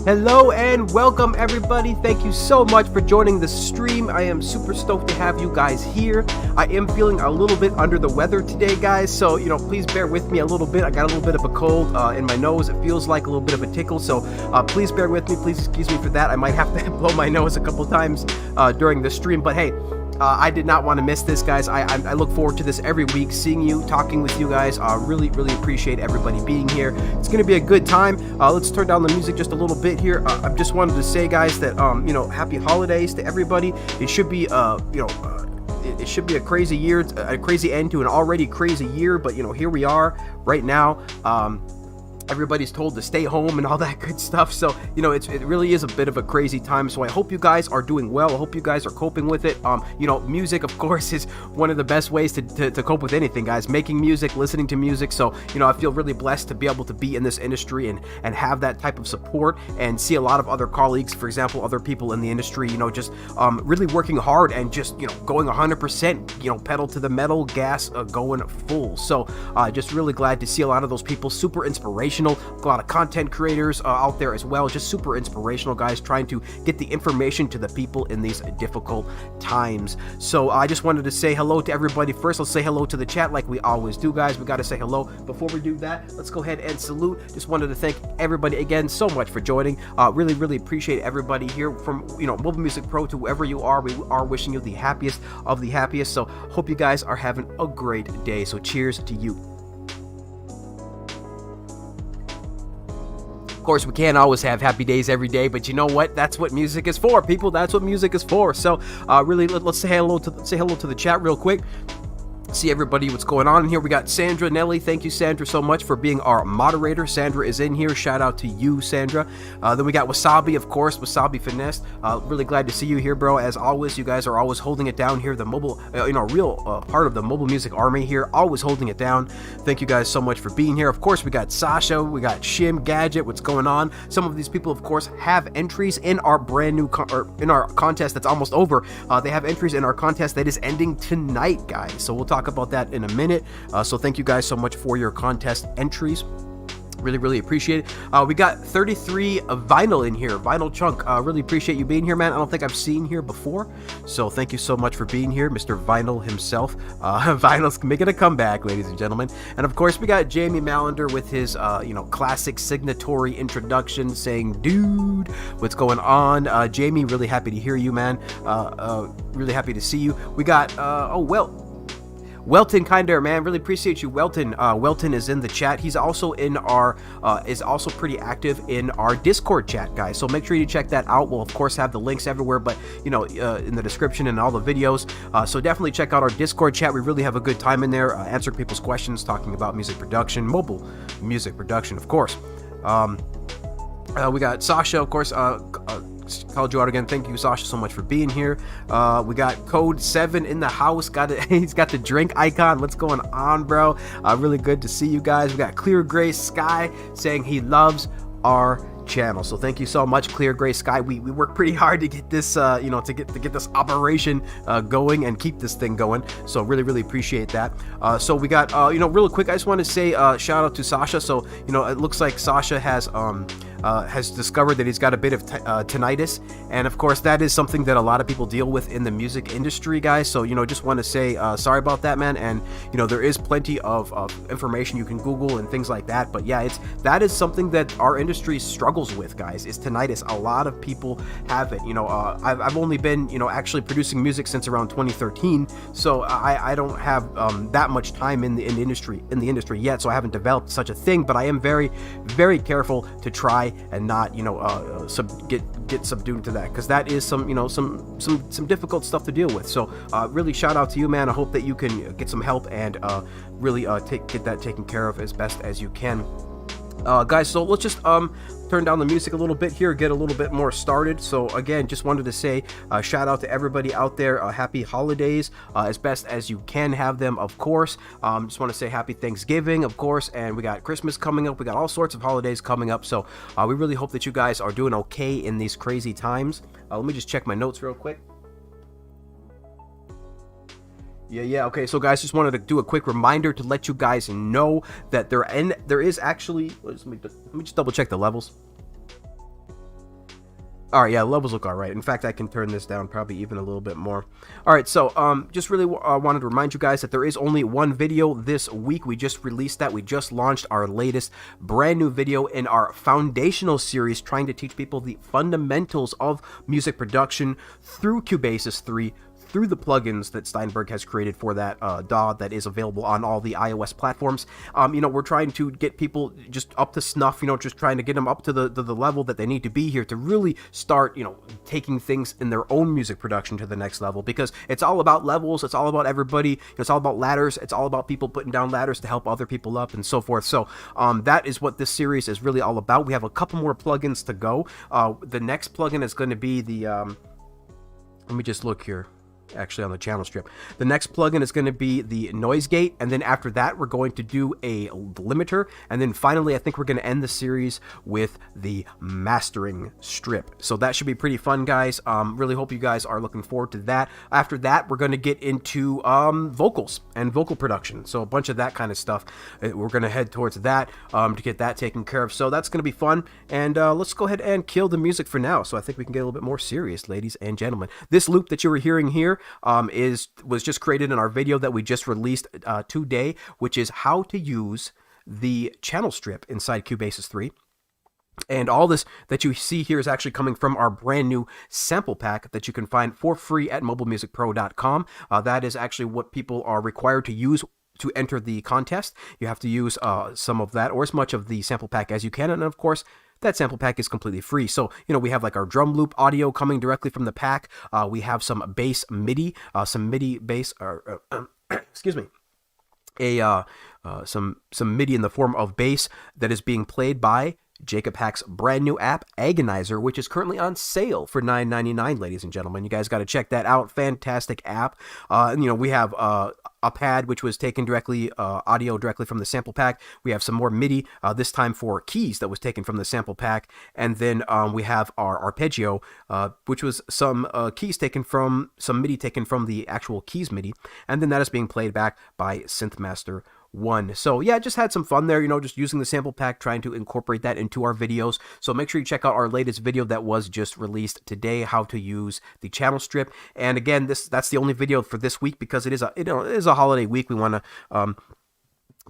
Hello and welcome everybody. Thank you so much for joining the stream. I am super stoked to have you guys here. I am feeling a little bit under the weather today, guys, so please bear with me a little bit. I got a little bit of a cold in my nose. It feels like a little bit of a tickle, so please bear with me. Please excuse me for that. I might have to blow my nose a couple times during the stream, but hey, I did not want to miss this, guys. I look forward to this every week, seeing you, talking with you guys. Really appreciate everybody being here. It's going to be a good time. Let's turn down the music just a little bit here. I just wanted to say, guys, that happy holidays to everybody. It should be it should be a crazy year, a crazy end to an already crazy year, but here we are right now. Everybody's told to stay home and all that good stuff, so it really is a bit of a crazy time. So I hope you guys are doing well. I hope you guys are coping with it. Music, of course, is one of the best ways to cope with anything, guys. Making music, listening to music. So I feel really blessed to be able to be in this industry and have that type of support, and see a lot of other colleagues, for example, other people in the industry, just really working hard and just going 100%, pedal to the metal, gas going full. So just really glad to see a lot of those people. Super inspirational. A lot of content creators out there as well, just super inspirational, guys, trying to get the information to the people in these difficult times. So I just wanted to say hello to everybody. First, let's say hello to the chat like we always do, guys. We got to say hello. Before we do that, let's go ahead and salute. Just wanted to thank everybody again so much for joining. Really appreciate everybody here, from Mobile Music Pro to whoever you are. We are wishing you the happiest of the happiest. So hope you guys are having a great day. So cheers to you. Of course, we can't always have happy days every day, but you know what? That's what music is for, people. That's what music is for. So really, let's say hello to the chat real quick. See everybody, what's going on in here. We got Sandra Nelly. Thank you, Sandra, so much for being our moderator. Sandra is in here. Shout out to you, Sandra. Then we got Wasabi, of course. Wasabi Finesse. Really glad to see you here, bro. As always, you guys are always holding it down here. The mobile, real part of the mobile music army here. Always holding it down. Thank you guys so much for being here. Of course, we got Sasha. We got Shim Gadget. What's going on? Some of these people, of course, have entries in our brand new in our contest that's almost over. They have entries in our contest that is ending tonight, guys. So we'll talk about that in a minute. So thank you guys so much for your contest entries. Really appreciate it. We got 33 Vinyl in here. Vinyl Chunk, really appreciate you being here, man. I don't think I've seen here before, so thank you so much for being here, Mr. Vinyl himself. Vinyl's making a comeback, ladies and gentlemen. And of course, we got Jamie Mallender with his classic signatory introduction, saying, dude, what's going on? Jamie, really happy to hear you, man. Really happy to see you. We got Welton Kinder, man, really appreciate you, Welton. Welton is in the chat. He's also in our is also pretty active in our Discord chat, guys. So make sure you check that out. We'll of course have the links everywhere, but in the description and all the videos. So definitely check out our Discord chat. We really have a good time in there, answering people's questions, talking about music production, mobile music production, of course. We got Sasha, of course. Called you out again. Thank you, Sasha, so much for being here. We got Code 7 in the house. He's got the drink icon. What's going on, bro? Really good to see you guys. We got Clear Gray Sky saying he loves our channel. So thank you so much, Clear Gray Sky. We work pretty hard to get this to get this operation going and keep this thing going. So really appreciate that. So we got real quick, I just want to say shout out to Sasha. So it looks like Sasha has discovered that he's got a bit of tinnitus, and of course that is something that a lot of people deal with in the music industry, guys. So just want to say sorry about that, man. And there is plenty of information you can Google and things like that, but yeah, that is something that our industry struggles with, guys, is tinnitus. A lot of people have it. I've only been actually producing music since around 2013, so I don't have that much time in the industry yet, so I haven't developed such a thing, but I am very careful to try and not get subdued to that, because that is some difficult stuff to deal with. So really shout out to you, man. I hope that you can get some help and really get that taken care of as best as you can. Guys, so let's just turn down the music a little bit here, get a little bit more started. So again, just wanted to say shout out to everybody out there. Happy holidays, as best as you can have them, of course. Just want to say happy Thanksgiving, of course, and we got Christmas coming up. We got all sorts of holidays coming up, so we really hope that you guys are doing okay in these crazy times. Let me just check my notes real quick. Yeah. Okay, so guys, just wanted to do a quick reminder to let you guys know that there is actually. Let me just double check the levels. All right, yeah, levels look all right. In fact, I can turn this down probably even a little bit more. All right, so just really wanted to remind you guys that there is only one video this week. We just released that. We just launched our latest brand new video in our foundational series, trying to teach people the fundamentals of music production through Cubasis 3, through the plugins that Steinberg has created for that DAW that is available on all the iOS platforms. We're trying to get people just up to snuff, just trying to get them up to the level that they need to be here to really start, taking things in their own music production to the next level, because it's all about levels. It's all about everybody. It's all about ladders. It's all about people putting down ladders to help other people up and so forth. So that is what this series is really all about. We have a couple more plugins to go. The next plugin is going to be the, let me just look here. Actually, on the channel strip, the next plugin is going to be the noise gate, and then after that we're going to do a limiter, and then finally I think we're going to end the series with the mastering strip. So that should be pretty fun, guys. Really hope you guys are looking forward to that. After that, we're going to get into vocals and vocal production, so a bunch of that kind of stuff. We're going to head towards that to get that taken care of, so that's going to be fun. And let's go ahead and kill the music for now, so I think we can get a little bit more serious, ladies and gentlemen. This loop that you were hearing here was just created in our video that we just released today, which is how to use the channel strip inside Cubasis 3. And all this that you see here is actually coming from our brand new sample pack that you can find for free at mobilemusicpro.com. That is actually what people are required to use to enter the contest. You have to use some of that or as much of the sample pack as you can, and of course that sample pack is completely free. So, we have like our drum loop audio coming directly from the pack. We have some bass MIDI, some MIDI bass, excuse me, some MIDI in the form of bass that is being played by Jacob Hack's brand new app, Agonizer, which is currently on sale for $9.99, ladies and gentlemen. You guys got to check that out. Fantastic app. We have a pad which was taken directly, audio directly from the sample pack. We have some more MIDI, this time for keys that was taken from the sample pack. And then we have our arpeggio, which was some keys taken from, some MIDI taken from the actual keys MIDI. And then that is being played back by Synthmaster 1. So yeah, just had some fun there, just using the sample pack, trying to incorporate that into our videos. So make sure you check out our latest video that was just released today, how to use the channel strip. And again, that's the only video for this week, because it is a holiday week. We want to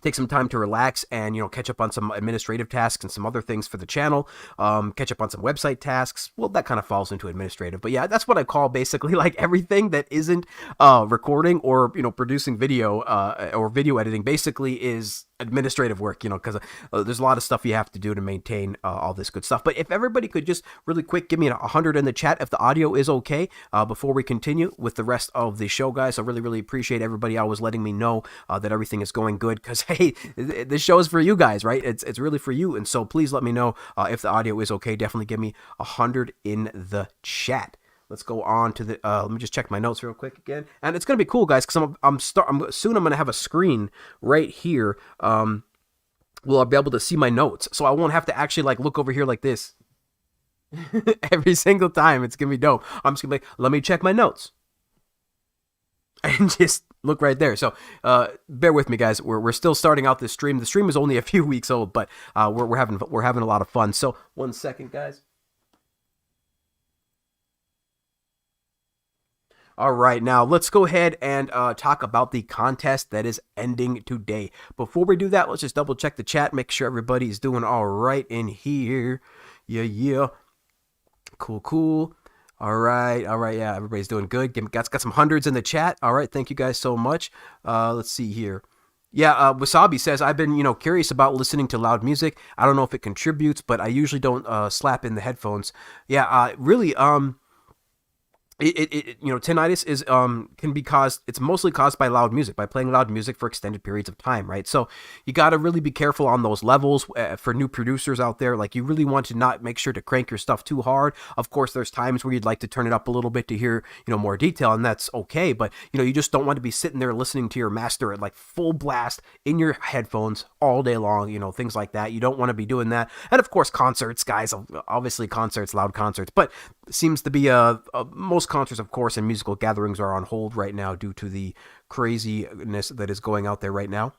take some time to relax and catch up on some administrative tasks and some other things for the channel, catch up on some website tasks. Well, that kind of falls into administrative, but yeah, that's what I call basically like everything that isn't recording or producing video or video editing basically is administrative work, because there's a lot of stuff you have to do to maintain all this good stuff. But if everybody could just really quick give me 100 in the chat if the audio is okay before we continue with the rest of the show, guys. I really appreciate everybody always letting me know that everything is going good, because hey, this show is for you guys, right? It's really for you, and so please let me know if the audio is okay. Definitely give me 100 in the chat. Let's go on to the, let me just check my notes real quick again. And it's going to be cool, guys, because soon I'm going to have a screen right here. Well, I'll be able to see my notes. So I won't have to actually like look over here like this every single time. It's going to be dope. I'm just going to be like, let me check my notes. And just look right there. So bear with me, guys. We're still starting out this stream. The stream is only a few weeks old, but we're having a lot of fun. So 1 second, guys. All right, now let's go ahead and talk about the contest that is ending today. Before we do that, let's just double check the chat, make sure everybody's doing all right in here. Yeah. Cool. All right, yeah, everybody's doing good. Got some hundreds in the chat. All right, thank you guys so much. Let's see here. Yeah, Wasabi says, I've been, curious about listening to loud music. I don't know if it contributes, but I usually don't slap in the headphones. Yeah, really, tinnitus is can be caused, it's mostly caused by loud music, by playing loud music for extended periods of time, right? So you got to really be careful on those levels for new producers out there. Like, you really want to not make sure to crank your stuff too hard. Of course, there's times where you'd like to turn it up a little bit to hear, more detail, and that's okay. But, you just don't want to be sitting there listening to your master at like full blast in your headphones all day long, things like that. You don't want to be doing that. And of course, concerts, guys, obviously concerts, loud concerts, but it seems to be most concerts, of course, and musical gatherings are on hold right now due to the craziness that is going out there right now.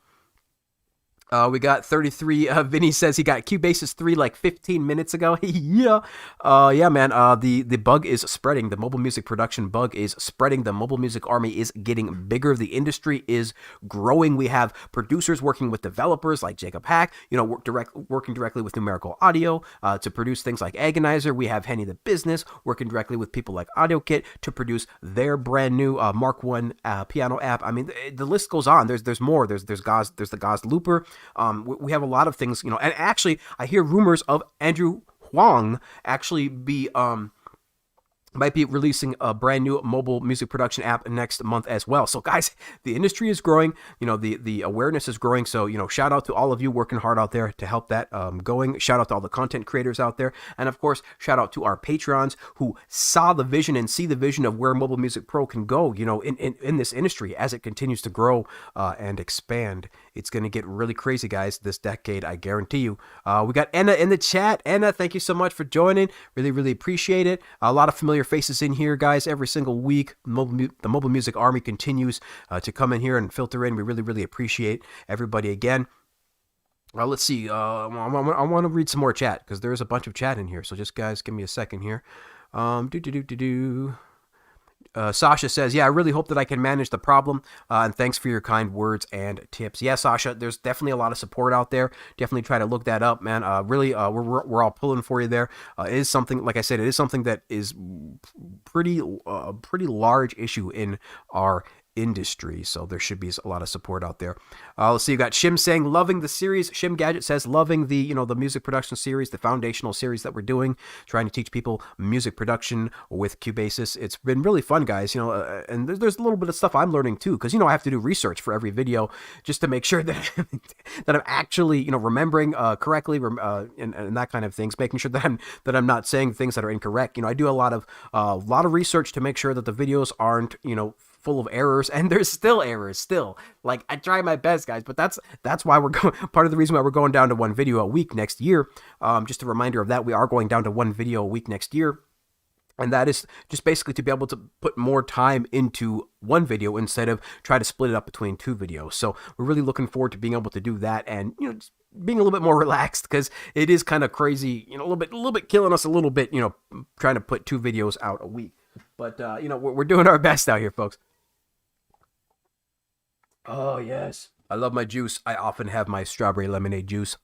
We got 33. Vinny says he got Cubasis 3 like 15 minutes ago. Yeah. Yeah, man. The bug is spreading. The mobile music production bug is spreading. The mobile music army is getting bigger. The industry is growing. We have producers working with developers like Jacob Hack, working directly with Numerical Audio to produce things like Agonizer. We have Henny the Business working directly with people like AudioKit to produce their brand new Mark One piano app. I mean, the list goes on. There's more. There's the Gauze Looper. We have a lot of things, and actually I hear rumors of Andrew Huang actually might be releasing a brand new mobile music production app next month as well. So guys, the industry is growing, the awareness is growing. So, shout out to all of you working hard out there to help that going. Shout out to all the content creators out there. And of course, shout out to our Patreons who saw the vision and see the vision of where Mobile Music Pro can go, in this industry as it continues to grow and expand. It's going to get really crazy, guys, this decade, I guarantee you. We got Anna in the chat. Anna, thank you so much for joining. Really, really appreciate it. A lot of familiar faces in here, guys, every single week. The Mobile Music Army continues to come in here and filter in. We really, really appreciate everybody again. Let's see. I want to read some more chat because there is a bunch of chat in here. So just, guys, give me a second here. Sasha says, yeah, I really hope that I can manage the problem, and thanks for your kind words and tips. Yeah, Sasha, there's definitely a lot of support out there. Definitely try to look that up, man. Really, we're all pulling for you there. It is something, like I said, it is something that is pretty large issue in our industry, so there should be a lot of support out there. Let's see, you got Shim saying loving the series. Shim Gadget says loving the the music production series, the foundational series that we're doing, trying to teach people music production with Cubasis. It's been really fun, guys. And there's a little bit of stuff I'm learning too, because I have to do research for every video just to make sure that that I'm actually remembering correctly, and that kind of things, making sure that I'm not saying things that are incorrect. I do a lot of research to make sure that the videos aren't full of errors, and there's still errors still. Like, I try my best, guys, but that's why we're going, part of the reason why we're going down to one video a week next year. Just a reminder of that, we are going down to one video a week next year. And that is just basically to be able to put more time into one video instead of try to split it up between two videos. So we're really looking forward to being able to do that, and just being a little bit more relaxed, because it is kind of crazy, a little bit killing us a little bit, trying to put two videos out a week. But we're doing our best out here, folks. Oh, yes. I love my juice. I often have my strawberry lemonade juice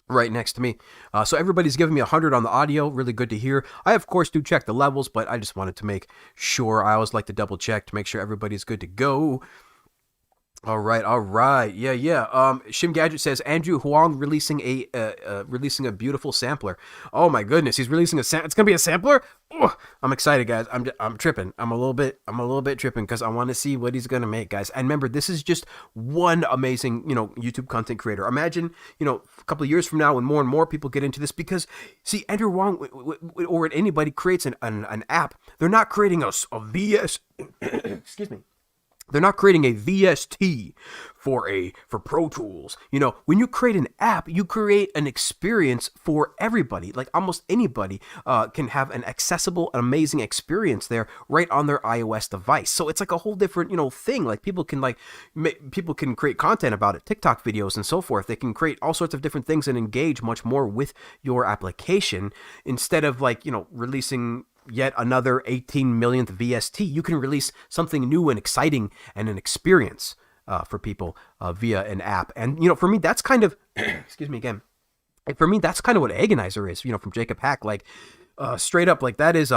right next to me. So everybody's giving me 100 on the audio. Really good to hear. I, of course, do check the levels, but I just wanted to make sure. I always like to double check to make sure everybody's good to go. All right. Yeah. Shim Gadget says Andrew Huang releasing a beautiful sampler. Oh my goodness, he's releasing it's gonna be a sampler. Ugh, I'm excited, guys. I'm tripping. I'm a little bit tripping because I want to see what he's gonna make, guys. And remember, this is just one amazing YouTube content creator. Imagine a couple of years from now when more and more people get into this, because see, Andrew Huang or anybody creates an app, they're not creating a VS. Excuse me. They're not creating a VST for Pro Tools. When you create an app, you create an experience for everybody. Like, almost anybody can have an accessible, amazing experience there right on their iOS device. So it's like a whole different, thing. Like, people can create content about it, TikTok videos and so forth. They can create all sorts of different things and engage much more with your application instead of releasing yet another 18 millionth VST. You can release something new and exciting and an experience for people via an app. And, for me, that's kind of, excuse me again. For me, that's kind of what Agonizer is, from Jacob Hack. Like, straight up, like, that is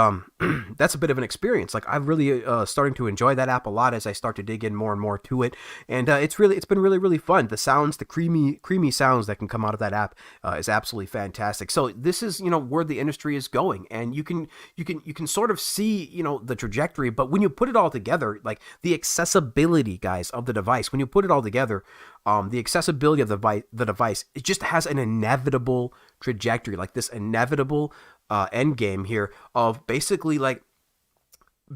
that's a bit of an experience. Like, I'm really starting to enjoy that app a lot as I start to dig in more and more to it, and it's been really, really fun. The sounds, the creamy sounds that can come out of that app is absolutely fantastic. So this is where the industry is going, and you can sort of see the trajectory. But when you put it all together, like the accessibility, guys, of the device, when you put it all together, the accessibility of the device, it just has an inevitable trajectory, like this inevitable end game here of basically like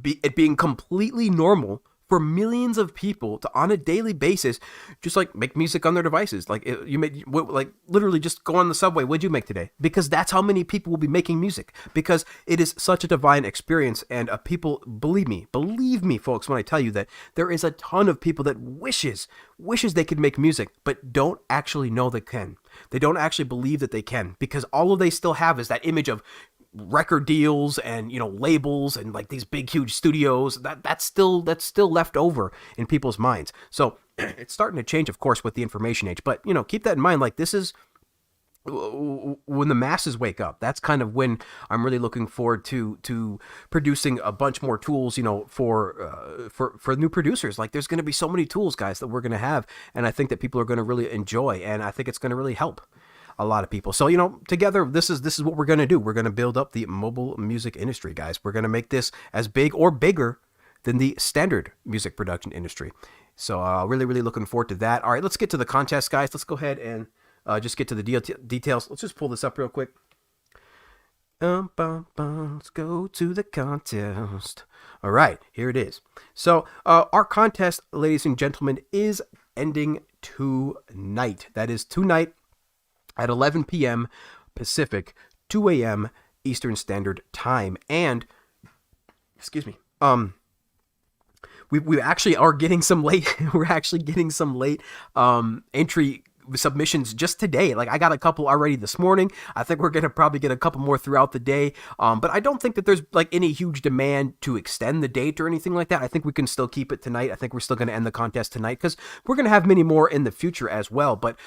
it being completely normal for millions of people to, on a daily basis, just like make music on their devices. Like you made, like literally just go on the subway. What'd you make today? Because that's how many people will be making music, because it is such a divine experience. And people, believe me, folks, when I tell you that there is a ton of people that wishes they could make music, but don't actually know they can. They don't actually believe that they can, because all they still have is that image of record deals and, you know, labels and like these big huge studios. That's still left over in people's minds. So it's starting to change, of course, with the information age, but, you know, keep that in mind. Like, this is when the masses wake up. That's kind of when I'm really looking forward to producing a bunch more tools, you know, for new producers. Like, there's going to be so many tools, guys, that we're going to have, and I think that people are going to really enjoy, and I think it's going to really help a lot of people. So, you know, together, this is what we're going to do. We're going to build up the mobile music industry, guys. We're going to make this as big or bigger than the standard music production industry. So really looking forward to that. All right, let's get to the contest, guys. Let's go ahead and just get to the details. Let's just pull this up real quick. Let's go to the contest. All right, here it is. So our contest, ladies and gentlemen, is ending tonight. That is tonight at 11 p.m. Pacific, 2 a.m. Eastern Standard Time. And, excuse me, we actually are getting some late, we're actually getting some late entry submissions just today. Like, I got a couple already this morning. I think we're going to probably get a couple more throughout the day. But I don't think that there's like any huge demand to extend the date or anything like that. I think we can still keep it tonight. I think we're still going to end the contest tonight, because we're going to have many more in the future as well. But,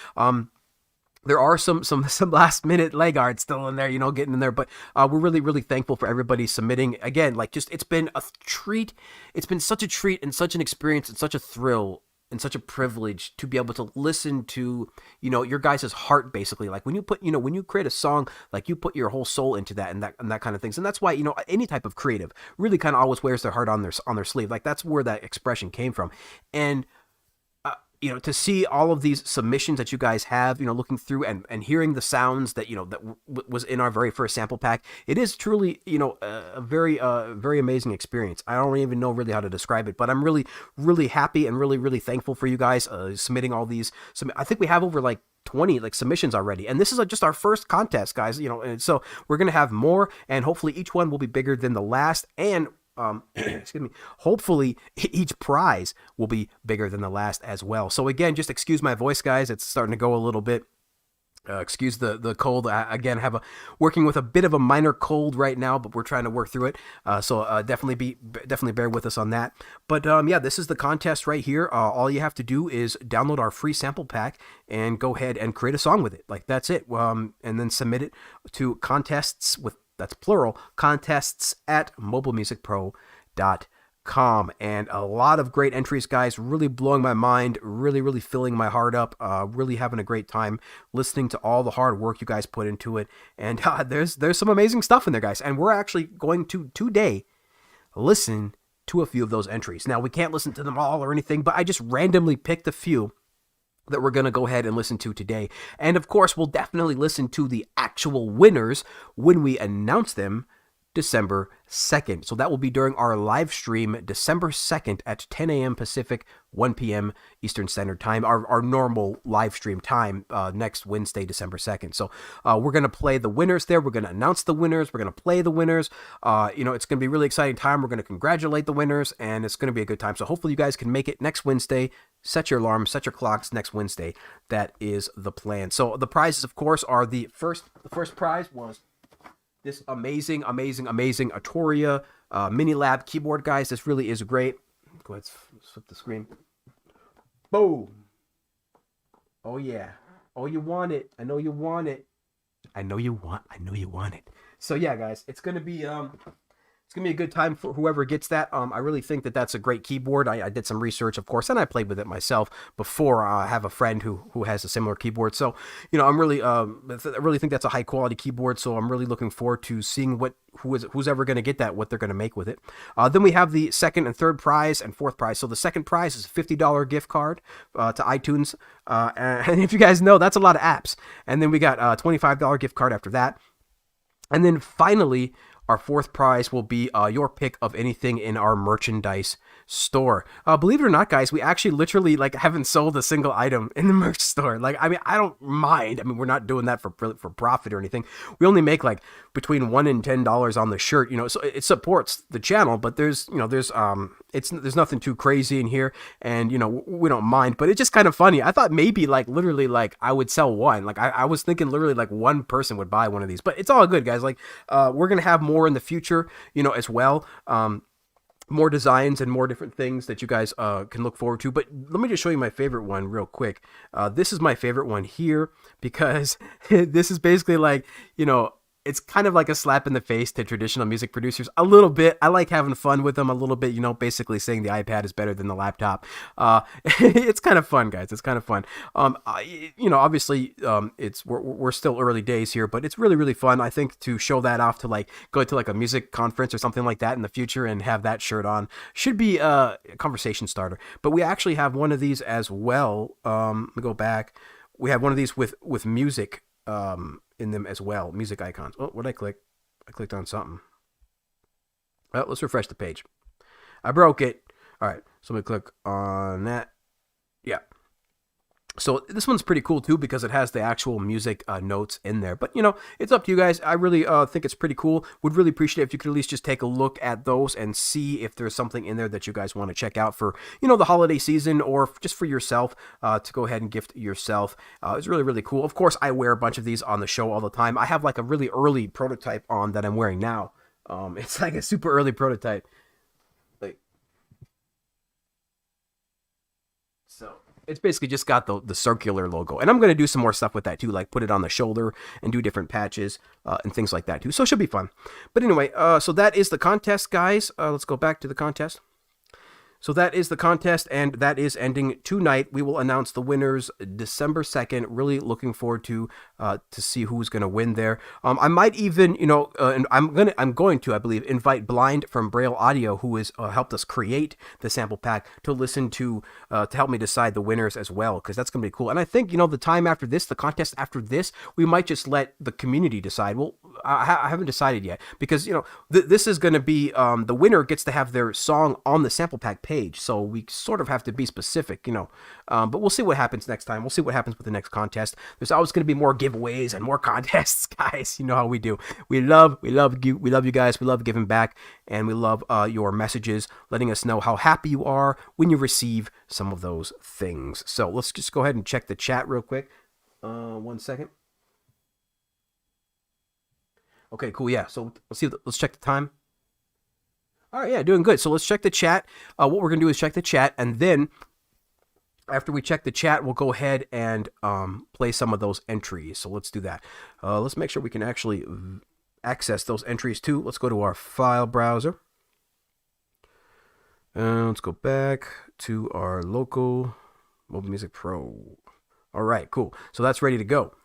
there are some last minute laggards still in there, you know, getting in there, but we're really thankful for everybody submitting. Again, like, just, it's been a treat. It's been such a treat and such an experience and such a thrill and such a privilege to be able to listen to, you know, your guys' heart, basically. Like, when you put, you know, when you create a song, like, you put your whole soul into that and that kind of things. And that's why, you know, any type of creative really kind of always wears their heart on their sleeve. Like, that's where that expression came from. And you know, to see all of these submissions that you guys have, you know, looking through and hearing the sounds that, you know, that was in our very first sample pack, it is truly, you know, a very amazing experience. I don't even know really how to describe it, but I'm really happy and really thankful for you guys submitting all these. I think we have over like 20 like submissions already, and this is just our first contest, guys, you know, and so we're going to have more, and hopefully each one will be bigger than the last, and excuse me, hopefully each prize will be bigger than the last as well. So again, just excuse my voice, guys. It's starting to go a little bit. Excuse the cold. Again, working with a bit of a minor cold right now, but we're trying to work through it. So definitely bear with us on that. But yeah, this is the contest right here. All you have to do is download our free sample pack and go ahead and create a song with it. Like, that's it. And then submit it to contests with, that's plural, contests at mobilemusicpro.com. And a lot of great entries, guys, really blowing my mind, really filling my heart up, really having a great time listening to all the hard work you guys put into it. And there's some amazing stuff in there, guys. And we're actually going to today listen to a few of those entries. Now, we can't listen to them all or anything, but I just randomly picked a few that we're going to go ahead and listen to today. And of course, we'll definitely listen to the actual winners when we announce them December 2nd. So that will be during our live stream December 2nd at 10 a.m. Pacific, 1 p.m. Eastern Standard Time, our normal live stream time next Wednesday, December 2nd. So we're going to play the winners there. We're going to announce the winners. We're going to play the winners. You know, it's going to be a really exciting time. We're going to congratulate the winners, and it's going to be a good time. So hopefully you guys can make it next Wednesday. Set your alarm, set your clocks next Wednesday. That is the plan. So the prizes, of course, are the first prize was this amazing Arturia Mini Lab keyboard, guys. This really is great. Go ahead, flip the screen. Boom. Oh yeah. Oh, you want it. I know you want it. I know you want it. So yeah, guys, it's gonna be a good time for whoever gets that. I really think that that's a great keyboard. I did some research, of course, and I played with it myself before. I have a friend who has a similar keyboard. So, you know, I'm really, I really think that's a high quality keyboard. So I'm really looking forward to seeing who's ever going to get that, what they're going to make with it. Then we have the second and third prize and fourth prize. So the second prize is a $50 gift card to iTunes. And if you guys know, that's a lot of apps. And then we got a $25 gift card after that. And then finally, our fourth prize will be your pick of anything in our merchandise store. Believe it or not, guys, we actually literally like haven't sold a single item in the merch store. Like, I mean, I don't mind. I mean, we're not doing that for profit or anything. We only make like between $1 and $10 on the shirt, you know, so it supports the channel. But there's there's nothing too crazy in here, and you know, we don't mind. But it's just kind of funny. I thought maybe like literally like I would sell one. Like I was thinking literally like one person would buy one of these. But it's all good, guys. Like we're gonna have more in the future, you know, as well. More designs and more different things that you guys can look forward to. But let me just show you my favorite one real quick. This is my favorite one here because this is basically like, you know, it's kind of like a slap in the face to traditional music producers a little bit. I like having fun with them a little bit, you know, basically saying the iPad is better than the laptop. It's kind of fun, guys. It's kind of fun. You know, obviously, we're still early days here, but it's really, really fun. I think to show that off, to like go to like a music conference or something like that in the future and have that shirt on should be a conversation starter. But we actually have one of these as well. Let me go back. We have one of these with music in them as well, music icons. Oh, what did I click? I clicked on something. Well, let's refresh the page. I broke it. All right, so let me click on that. Yeah. So this one's pretty cool too because it has the actual music notes in there. But you know, it's up to you guys. I really think it's pretty cool. Would really appreciate it if you could at least just take a look at those and see if there's something in there that you guys want to check out for, you know, the holiday season or just for yourself to go ahead and gift yourself. It's really, really cool. Of course, I wear a bunch of these on the show all the time. I have like a really early prototype on that I'm wearing now. It's like a super early prototype. So it's basically just got the circular logo. And I'm going to do some more stuff with that too, like put it on the shoulder and do different patches and things like that too. So it should be fun. But anyway, so that is the contest, guys. Let's go back to the contest. So that is the contest, and that is ending tonight. We will announce the winners December 2nd. Really looking forward to see who's going to win there. I might even, you know, and I'm going to, I believe, invite Blind from Braille Audio, who has helped us create the sample pack, to listen to help me decide the winners as well, because that's going to be cool. And I think, you know, the time after this, the contest after this, we might just let the community decide. Well, I haven't decided yet, because, you know, this is going to be the winner gets to have their song on the sample pack page, so we sort of have to be specific, you know. But we'll see what happens next time. We'll see what happens with the next contest. There's always going to be more giveaways and more contests, guys. You know how we do. We love you guys. We love giving back, and we love your messages, letting us know how happy you are when you receive some of those things. So let's just go ahead and check the chat real quick. 1 second. Okay, cool. Yeah. So let's check the time. All right, yeah, doing good. So let's check the chat. What we're going to do is check the chat, and then after we check the chat, we'll go ahead and play some of those entries. So let's do that. Let's make sure we can actually access those entries too. Let's go to our file browser. Let's go back to our local Mobile Music Pro. All right, cool. So that's ready to go.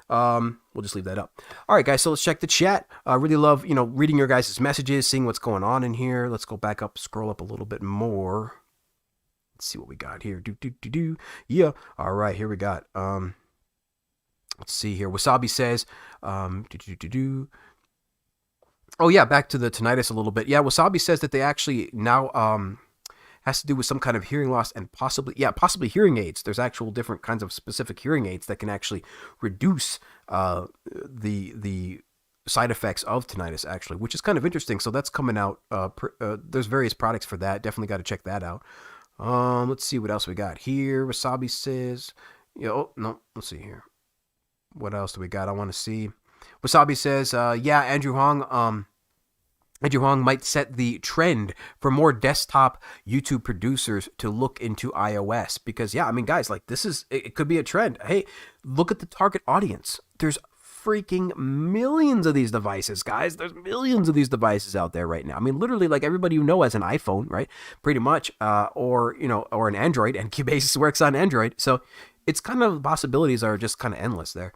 We'll just leave that up. All right, guys, so let's check the chat. Really love, you know, reading your guys' messages, seeing what's going on in here. Let's go back up, scroll up a little bit more. Let's see what we got here. Yeah. All right, here we got. Let's see here. Wasabi says, Oh yeah, back to the tinnitus a little bit. Yeah, Wasabi says that they actually now has to do with some kind of hearing loss and possibly hearing aids. There's actual different kinds of specific hearing aids that can actually reduce the side effects of tinnitus, actually, which is kind of interesting. So that's coming out. There's various products for that. Definitely got to check that out. Let's see what else we got here. Wasabi says, let's see here. What else do we got? I want to see. Wasabi says, yeah, Andrew Hong might set the trend for more desktop YouTube producers to look into iOS, because, yeah, I mean, guys, like, it could be a trend. Hey, look at the target audience. There's freaking millions of these devices, guys. There's millions of these devices out there right now. I mean, literally, like, everybody you know has an iPhone, right? Pretty much, or an Android, and Cubasis works on Android. So it's kind of, possibilities are just kind of endless there.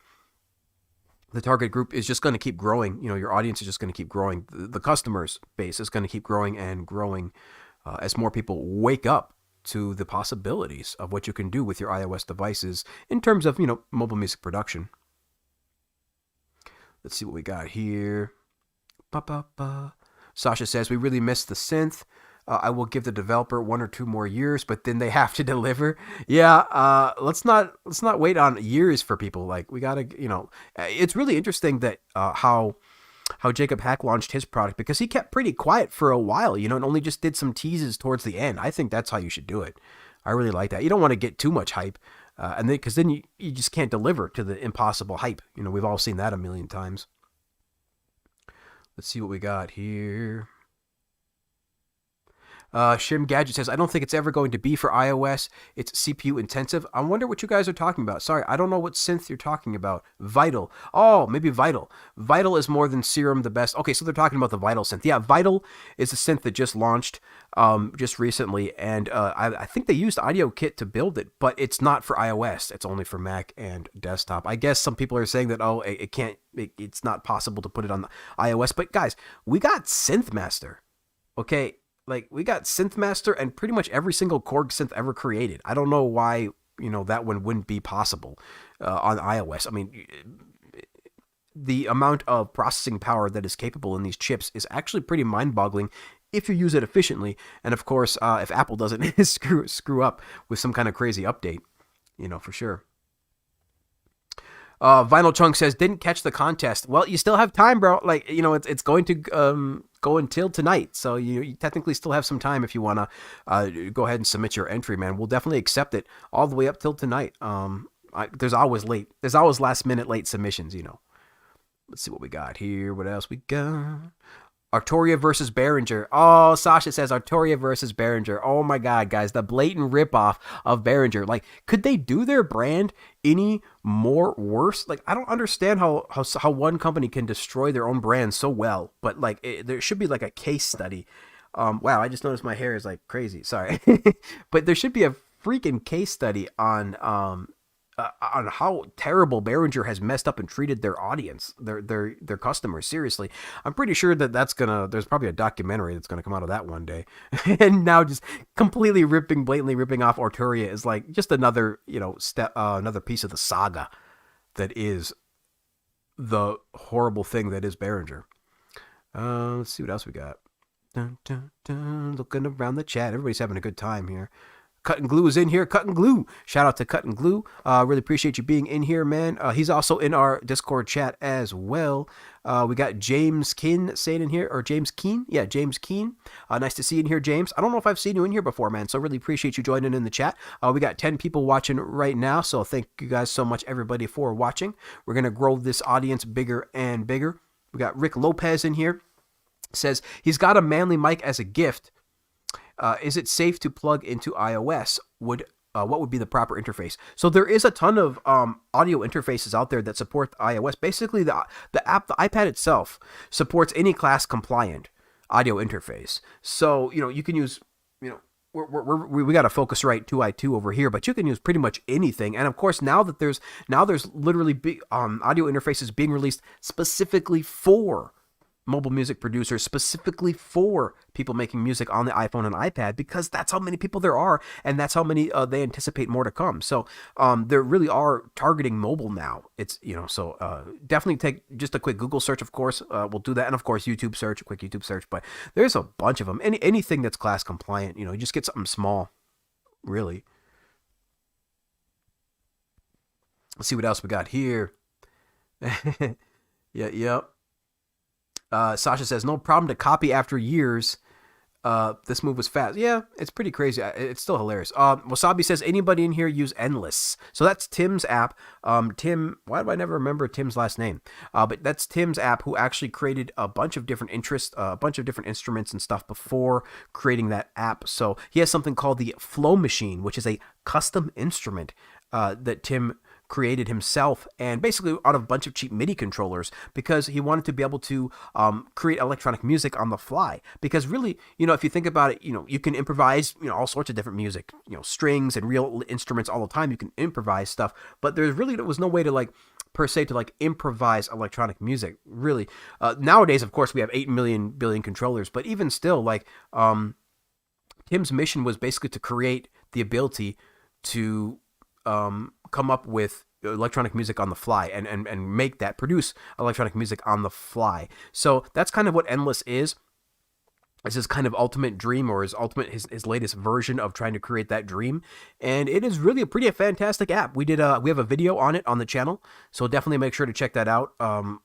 The target group is just going to keep growing. Your audience is just going to keep growing. The customers base is going to keep growing and growing as more people wake up to the possibilities of what you can do with your iOS devices in terms of, mobile music production. Let's see what we got here. Ba, ba, ba. Sasha says, we really missed the synth. I will give the developer 1 or 2 more years, but then they have to deliver. Yeah, let's not wait on years for people. Like, we gotta, it's really interesting that how Jacob Hack launched his product, because he kept pretty quiet for a while, and only just did some teases towards the end. I think that's how you should do it. I really like that. You don't want to get too much hype, and then because then you just can't deliver to the impossible hype. We've all seen that a million times. Let's see what we got here. Shim Gadget says, I don't think it's ever going to be for iOS. It's CPU intensive. I wonder what you guys are talking about. Sorry, I don't know what synth you're talking about. Vital. Oh, maybe Vital. Vital is more than Serum the best. Okay, so they're talking about the Vital synth. Yeah, Vital is a synth that just launched just recently, and I think they used AudioKit to build it, but it's not for iOS. It's only for Mac and desktop. I guess some people are saying that, it's not possible to put it on the iOS, but guys, we got SynthMaster. Okay, like, we got SynthMaster and pretty much every single Korg synth ever created. I don't know why, that one wouldn't be possible on iOS. I mean, the amount of processing power that is capable in these chips is actually pretty mind-boggling if you use it efficiently. And of course, if Apple doesn't screw up with some kind of crazy update, for sure. Vinyl Chunk says, didn't catch the contest. Well, you still have time, bro. Like, it's going to go until tonight. So you technically still have some time if you want to go ahead and submit your entry, man. We'll definitely accept it all the way up till tonight. There's always last minute late submissions, Let's see what we got here. What else we got? Arturia versus Behringer. Oh, Sasha says Arturia versus Behringer. Oh my God, guys, the blatant ripoff of Behringer. Like, could they do their brand any more worse? Like, I don't understand how one company can destroy their own brand so well. But like, there should be like a case study. Wow, I just noticed my hair is like crazy. Sorry, but there should be a freaking case study on how terrible Behringer has messed up and treated their audience, their customers. Seriously, I'm pretty sure there's probably a documentary that's gonna come out of that one day. And now just completely blatantly ripping off Arturia is like just another, step, another piece of the saga that is the horrible thing that is Behringer. Let's see what else we got. Dun, dun, dun. Looking around the chat, everybody's having a good time here. Cut and Glue is in here. Cut and Glue. Shout out to Cut and Glue. Really appreciate you being in here, man. He's also in our Discord chat as well. We got James Keen saying in here, or James Keen. Yeah, James Keen. Nice to see you in here, James. I don't know if I've seen you in here before, man, so really appreciate you joining in the chat. We got 10 people watching right now, so thank you guys so much, everybody, for watching. We're going to grow this audience bigger and bigger. We got Rick Lopez in here. Says he's got a Manly mic as a gift. Is it safe to plug into iOS? What would be the proper interface? So there is a ton of audio interfaces out there that support iOS. Basically, the iPad itself supports any class compliant audio interface. So you can use we got a Focusrite 2i2 over here, but you can use pretty much anything. And of course, now there's literally big audio interfaces being released specifically for mobile music producers, specifically for people making music on the iPhone and iPad, because that's how many people there are, and that's how many they anticipate more to come. So they really are targeting mobile now. It's so definitely take just a quick Google search, of course. We'll do that, and of course YouTube search, a quick YouTube search. But there's a bunch of them. Anything that's class compliant, you just get something small, really. Let's see what else we got here. Yep. Sasha says, no problem to copy after years. This move was fast. Yeah, it's pretty crazy. It's still hilarious. Wasabi says, anybody in here use Endless? So that's Tim's app. Tim, why do I never remember Tim's last name? But that's Tim's app, who actually created a bunch of different instruments and stuff before creating that app. So he has something called the Flow Machine, which is a custom instrument that Tim created himself, and basically out of a bunch of cheap MIDI controllers, because he wanted to be able to create electronic music on the fly. Because really, if you think about it, you can improvise, all sorts of different music, strings and real instruments all the time. You can improvise stuff, but there was no way to per se to improvise electronic music, really. Nowadays, of course, we have 8 billion controllers, but even still, Tim's mission was basically to create the ability to come up with electronic music on the fly and make that, produce electronic music on the fly. So that's kind of what Endless is. It's his kind of ultimate dream, or his latest version of trying to create that dream, and it is really a pretty fantastic app. We have a video on it on the channel, so definitely make sure to check that out.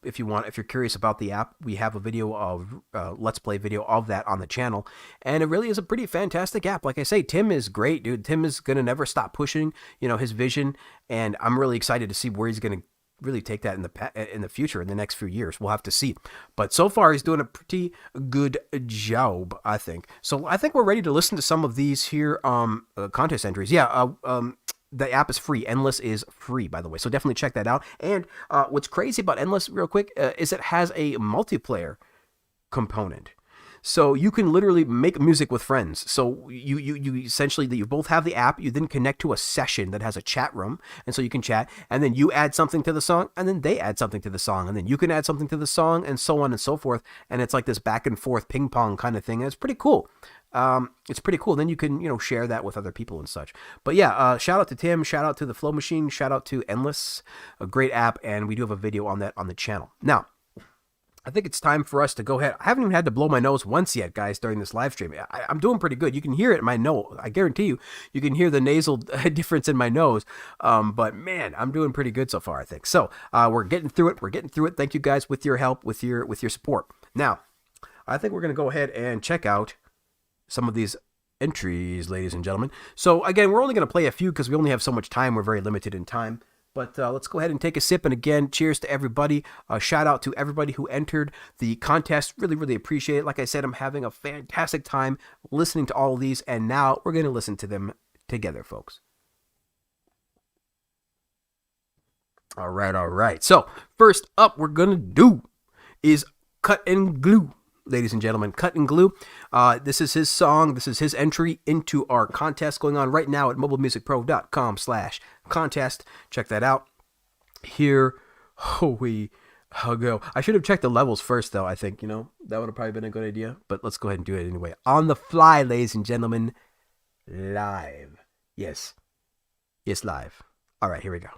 If you're curious about the app, we have a video of let's play video of that on the channel, and it really is a pretty fantastic app. Like I say, Tim is great, dude. Tim is gonna never stop pushing, his vision, and I'm really excited to see where he's gonna really take that in the future, in the next few years. We'll have to see, but so far he's doing a pretty good job, I think. So I think we're ready to listen to some of these here contest entries. The app is free. Endless is free, by the way, so definitely check that out. And what's crazy about Endless, real quick, is it has a multiplayer component. So you can literally make music with friends. So you essentially, that you both have the app, you then connect to a session that has a chat room, and so you can chat, and then you add something to the song, and then they add something to the song, and then you can add something to the song, and so on and so forth. And it's like this back and forth ping pong kind of thing. And it's pretty cool. It's pretty cool. Then you can, share that with other people and such. But yeah, shout out to Tim, shout out to the Flow Machine, shout out to Endless, a great app, and we do have a video on that on the channel. Now, I think it's time for us to go ahead. I haven't even had to blow my nose once yet, guys, during this live stream. I'm doing pretty good. You can hear it in my nose. I guarantee you can hear the nasal difference in my nose. But man, I'm doing pretty good so far, I think. So we're getting through it. We're getting through it. Thank you guys with your help, with your support. Now, I think we're going to go ahead and check out some of these entries, ladies and gentlemen. So again, we're only going to play a few because we only have so much time. We're very limited in time. But let's go ahead and take a sip. And again, cheers to everybody. Shout out to everybody who entered the contest. Really, really appreciate it. Like I said, I'm having a fantastic time listening to all of these. And now we're going to listen to them together, folks. All right. So first up, we're going to do is Cut and Glue. Ladies and gentlemen, Cut and Glue. This is his song. This is his entry into our contest going on right now at mobilemusicpro.com/contest. Check that out. Here we go. I should have checked the levels first, though. I think, that would have probably been a good idea. But let's go ahead and do it anyway. On the fly, ladies and gentlemen. Live. Yes, live. All right, here we go.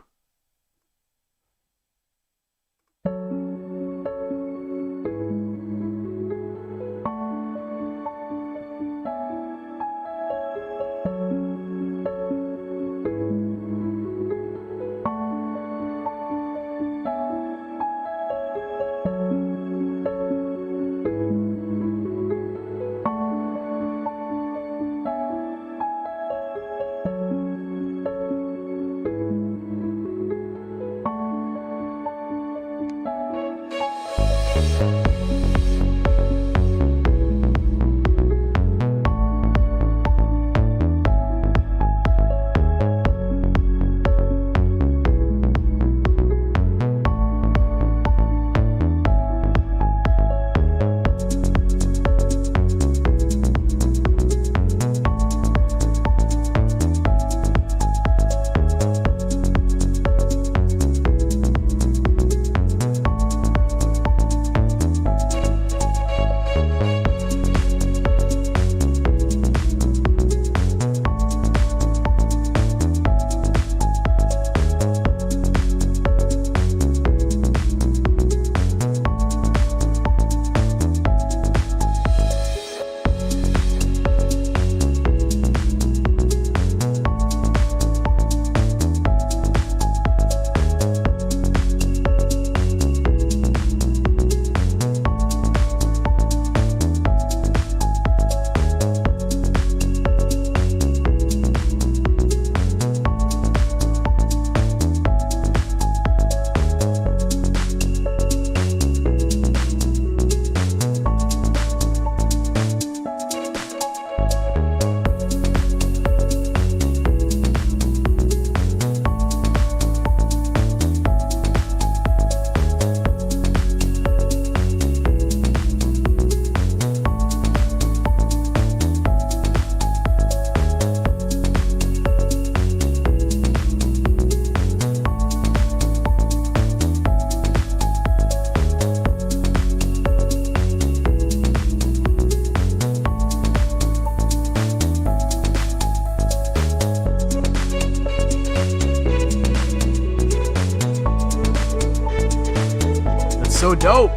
so dope.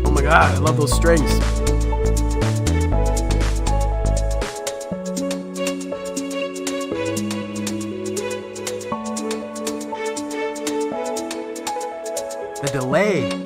Oh my god, I love those strings. The delay.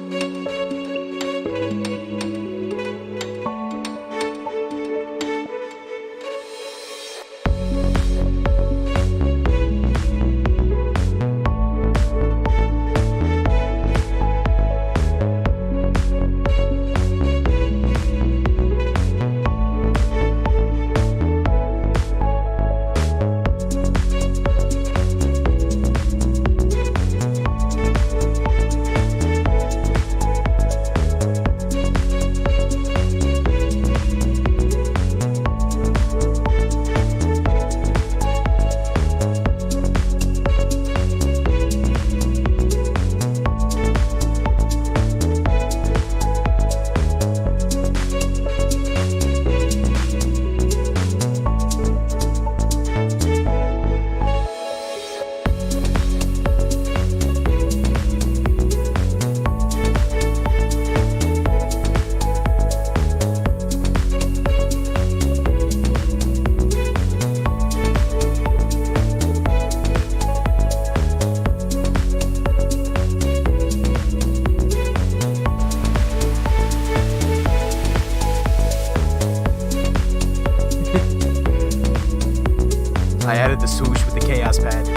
I added the swoosh with the chaos pad.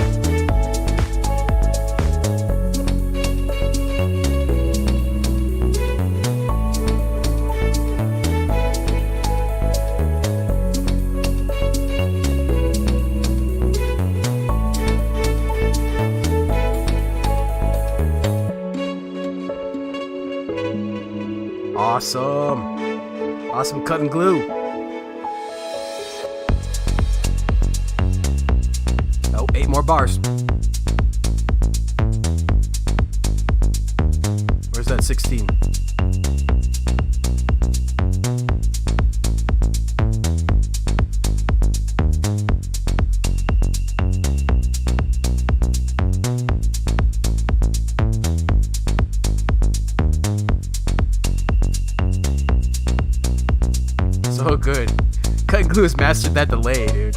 Awesome. Awesome cut and glue. Oh, 8 more bars. Where's that 16? So good. Cut and glue has mastered that delay, dude.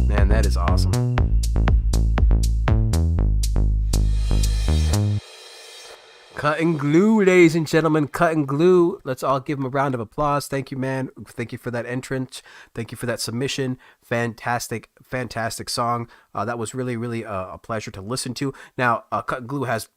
Man, that is awesome. Cut and glue, ladies and gentlemen. Cut and glue. Let's all give him a round of applause. Thank you, man. Thank you for that entrance. Thank you for that submission. Fantastic, fantastic song. That was really, really a pleasure to listen to. Now, Cut and Glue has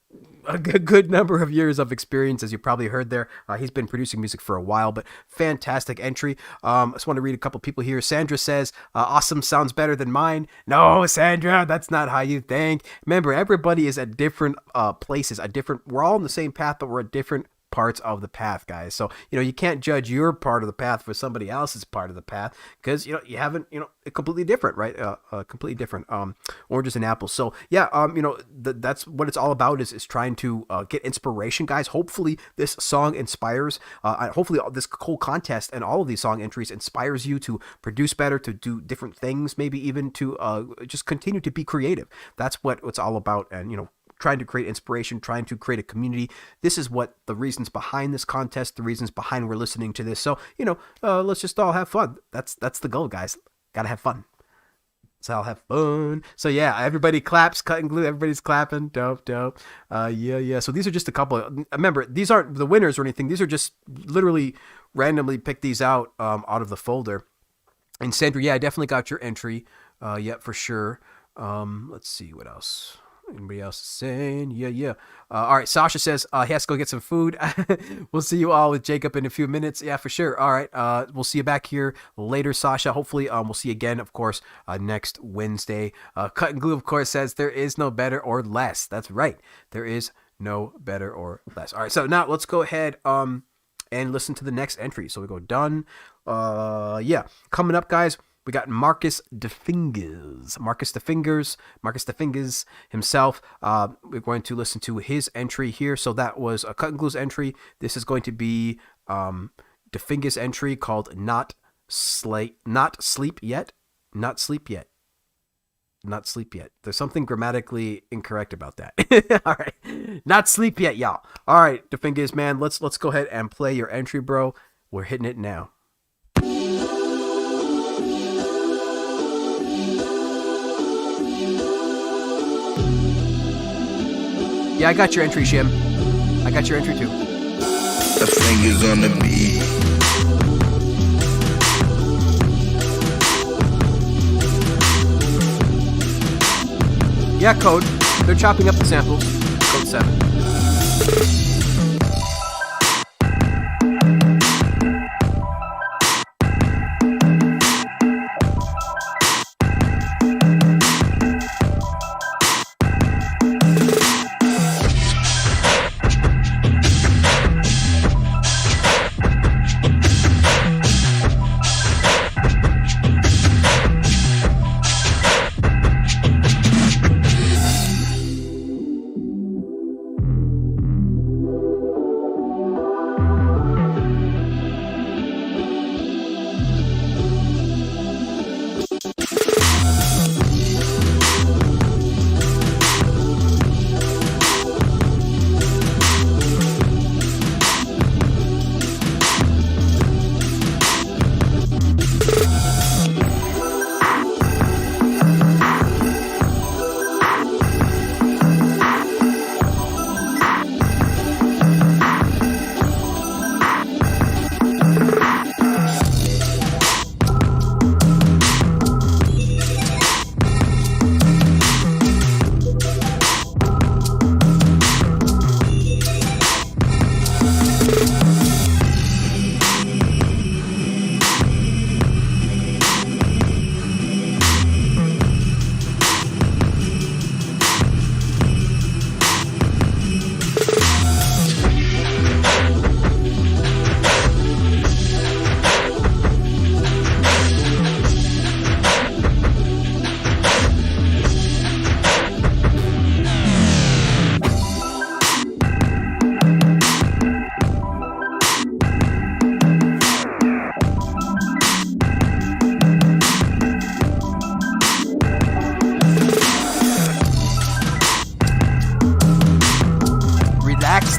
a good number of years of experience, as you probably heard there. He's been producing music for a while, but fantastic entry. I just want to read a couple people here. Sandra says, awesome sounds better than mine. No, Sandra, that's not how you think. Remember, everybody is at different places, we're all on the same path, but we're at different parts of the path, guys. So, you can't judge your part of the path for somebody else's part of the path, because, you haven't, completely different, right? Completely different, oranges and apples. So yeah, that's what it's all about, is trying to get inspiration, guys. Hopefully this song inspires, hopefully this whole contest and all of these song entries inspires you to produce better, to do different things, maybe even to just continue to be creative. That's what it's all about. And, trying to create inspiration, trying to create a community. This is what the reasons behind this contest, the reasons behind we're listening to this. So, let's just all have fun. That's the goal, guys. Gotta have fun. So I'll have fun. So yeah, everybody claps, Cut and Glue. Everybody's clapping. Dope. Yeah. So these are just a couple. Remember, these aren't the winners or anything. These are just literally randomly picked these out of the folder. And Sandra, yeah, I definitely got your entry. Yeah, for sure. Let's see what else. Anybody else is saying? Yeah. All right. Sasha says he has to go get some food. We'll see you all with Jacob in a few minutes. Yeah, for sure. All right. We'll see you back here later, Sasha. Hopefully, we'll see you again, of course, next Wednesday. Cut and Glue, of course, says there is no better or less. That's right. There is no better or less. All right, so now let's go ahead and listen to the next entry. So we go done. Yeah, coming up, guys. We got Marcus DeFingers. Marcus DeFingers himself. We're going to listen to his entry here. So that was a Cut and Glue's entry. This is going to be DeFingers' entry called Not Sleep Yet. Not Sleep Yet. Not sleep yet. There's something grammatically incorrect about that. All right. Not sleep yet, y'all. All right, DeFingers, man. Let's go ahead and play your entry, bro. We're hitting it now. Yeah, I got your entry, Shim. I got your entry too. The fingers on the beat. Yeah, Code. They're chopping up the samples. Code 7.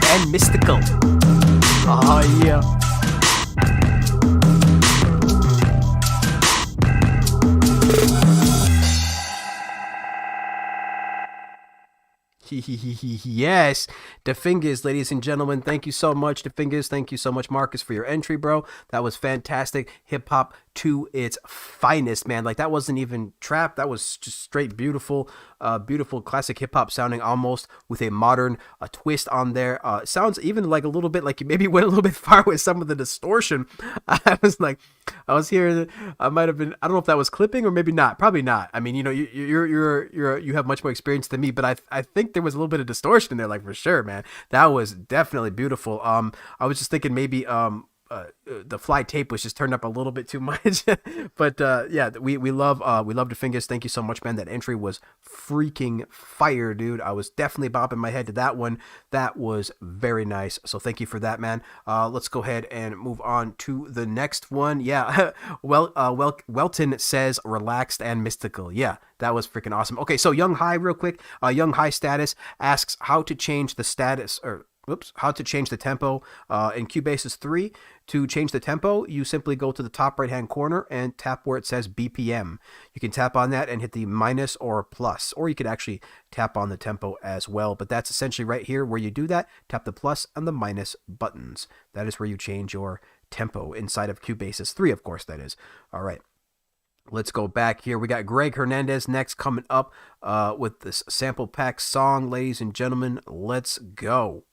And mystical. Oh, yeah. Yes, DeFingers, ladies and gentlemen, thank you so much, DeFingers. Thank you so much, Marcus, for your entry, bro. That was fantastic. Hip hop to its finest, man. Like, that wasn't even trap. That was just straight beautiful, beautiful classic hip hop sounding, almost with a modern twist on there. Sounds even like a little bit like you maybe went a little bit far with some of the distortion. I was hearing, I might have been, I don't know if that was clipping or maybe not. Probably not. I mean, you know, you have much more experience than me, but I think there was a little bit of distortion in there, like, for sure, man. That was definitely beautiful. I was just thinking maybe the fly tape was just turned up a little bit too much. But yeah, we love DeFingers. Thank you so much, man. That entry was freaking fire, dude. I was definitely bopping my head to that one. That was very nice. So thank you for that, man. Let's go ahead and move on to the next one. Yeah. Welton says relaxed and mystical. Yeah, that was freaking awesome. Okay, so Young High, real quick. Young High Status asks how to change the status, or how to change the tempo in Cubase's 3. To change the tempo, you simply go to the top right hand corner and tap where it says BPM. You can tap on that and hit the minus or plus, or you could actually tap on the tempo as well. But that's essentially right here where you do that. Tap the plus and the minus buttons. That is where you change your tempo inside of Cubase's 3, of course, that is. All right. Let's go back here. We got Greg Hernandez next coming up with this sample pack song, ladies and gentlemen. Let's go.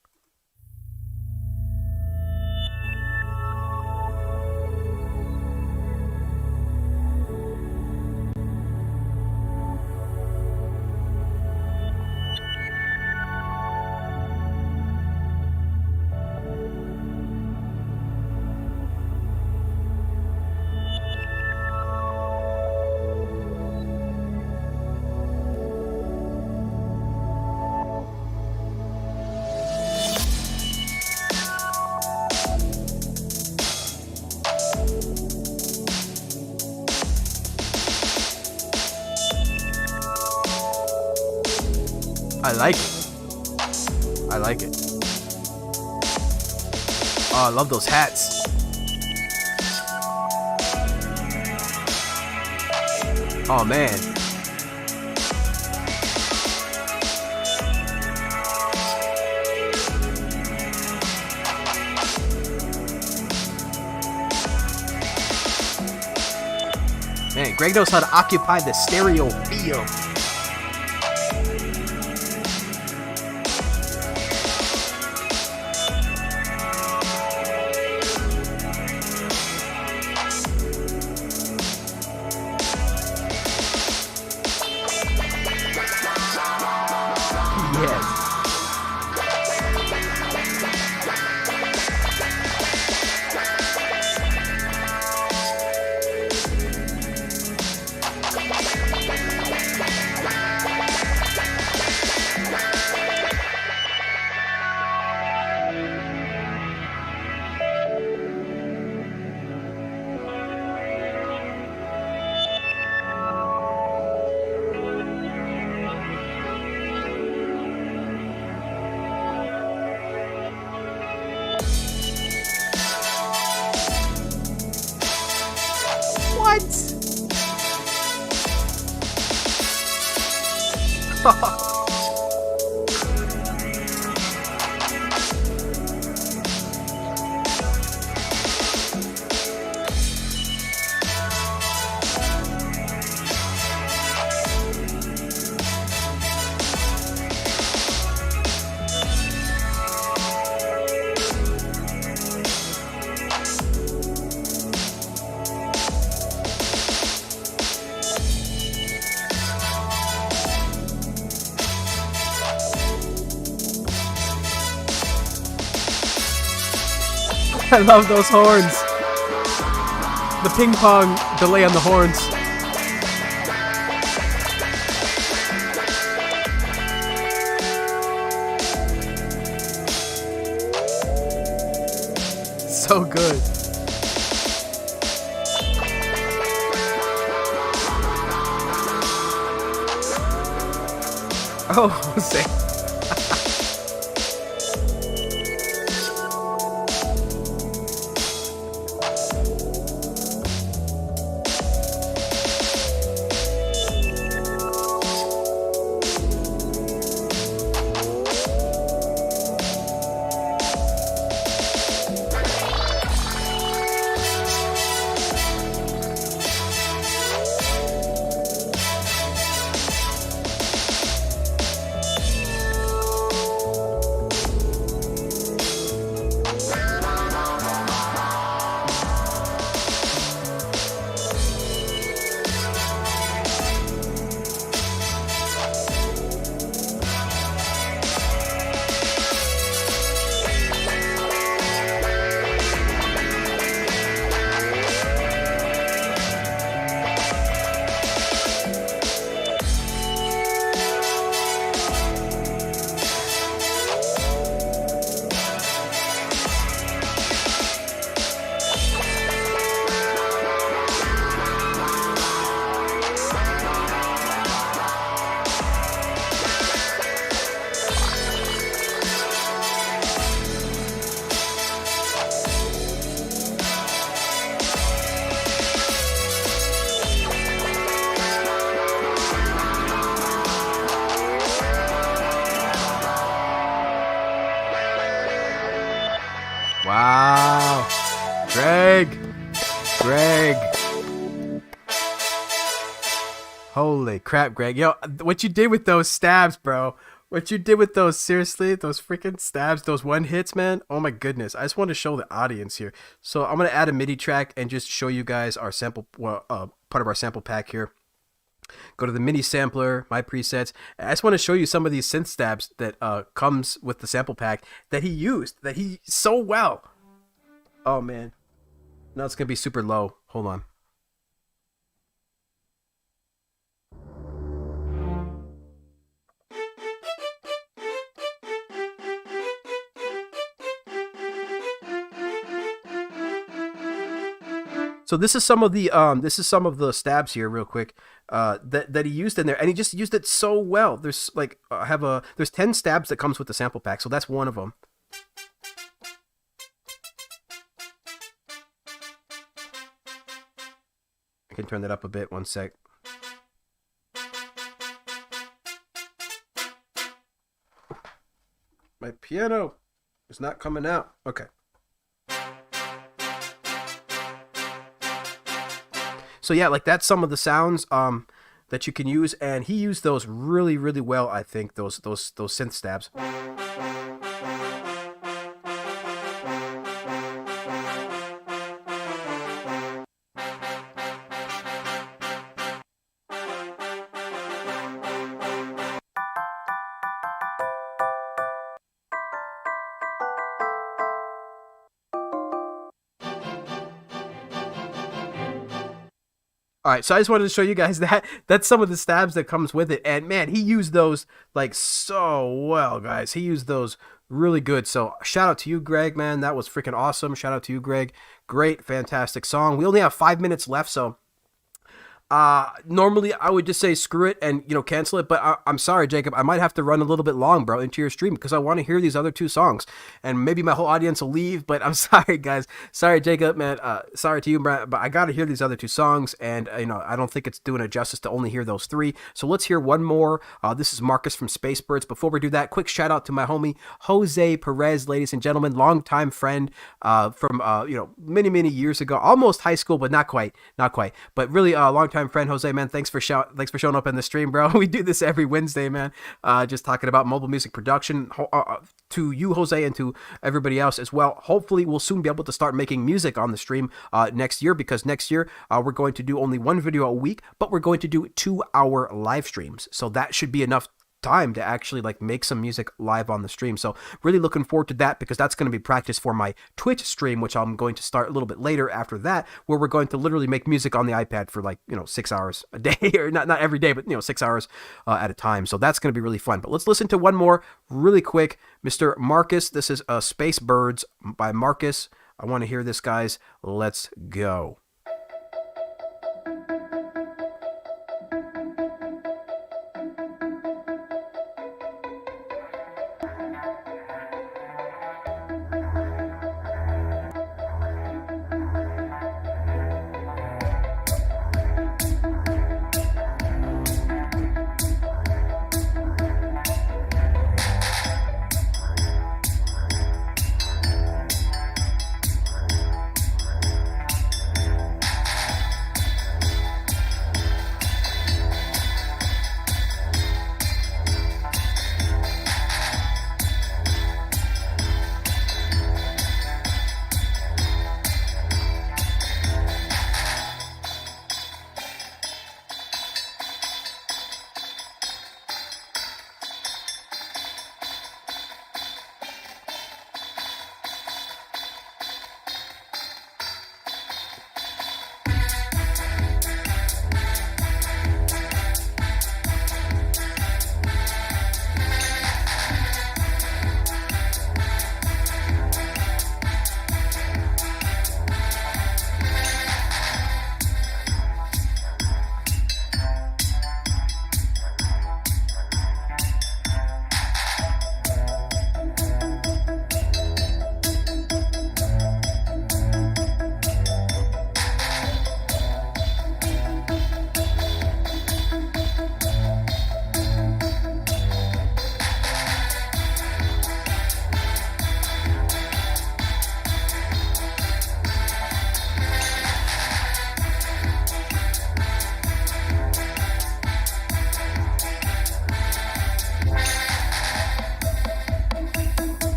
I like it. I like it. Oh, I love those hats. Oh, man. Man, Greg knows how to occupy the stereo field. Yes. What? I love those horns. The ping pong delay on the horns. So good. Oh, Jose. Wow. Greg. Holy crap, Greg. Yo, what you did with those stabs, bro. What you did with those, seriously, those freaking stabs, those one hits, man. Oh my goodness. I just want to show the audience here. So I'm going to add a MIDI track and just show you guys our sample, part of our sample pack here. Go to the mini sampler, my presets. I just want to show you some of these synth stabs that comes with the sample pack that he used, that he so well. Oh man. Now it's going to be super low. Hold on. So this is some of the stabs here, real quick, that he used in there, and he just used it so well. There's like there's 10 stabs that comes with the sample pack, so that's one of them. I can turn that up a bit. One sec. My piano is not coming out. Okay. So yeah, like that's some of the sounds that you can use, and he used those really, really well. I think those synth stabs. All right, so I just wanted to show you guys that that's some of the stabs that comes with it, and man, he used those like so well, guys. He used those really good. So shout out to you, Greg, man. That was freaking awesome. Shout out to you, Greg. Great, fantastic song. We only have 5 minutes left, so normally I would just say screw it and, you know, cancel it, but I'm sorry, Jacob, I might have to run a little bit long, bro, into your stream because I want to hear these other 2 songs, and maybe my whole audience will leave, but I'm sorry, guys. Sorry, Jacob, man. Sorry to you, but I got to hear these other 2 songs, and, you know, I don't think it's doing it justice to only hear those 3. So let's hear one more. This is Marcus from Space Birds. Before we do that, quick shout out to my homie, Jose Perez, ladies and gentlemen, longtime friend, from, you know, many years ago, almost high school, but not quite, but really a longtime friend, Jose, man. Thanks for showing up in the stream, bro. We do this every Wednesday, man. Just talking about mobile music production. To you, Jose, and to everybody else as well. Hopefully, we'll soon be able to start making music on the stream next year, because next year we're going to do only 1 video a week, but we're going to do 2-hour live streams. So that should be enough time to actually like make some music live on the stream. So really looking forward to that, because that's going to be practice for my Twitch stream, which I'm going to start a little bit later after that, where we're going to literally make music on the iPad for like, you know, 6 hours a day, or not every day, but, you know, 6 hours at a time. So that's going to be really fun. But let's listen to one more really quick. Mr. Marcus, this is Space Birds by Marcus. I want to hear this, guys. Let's go.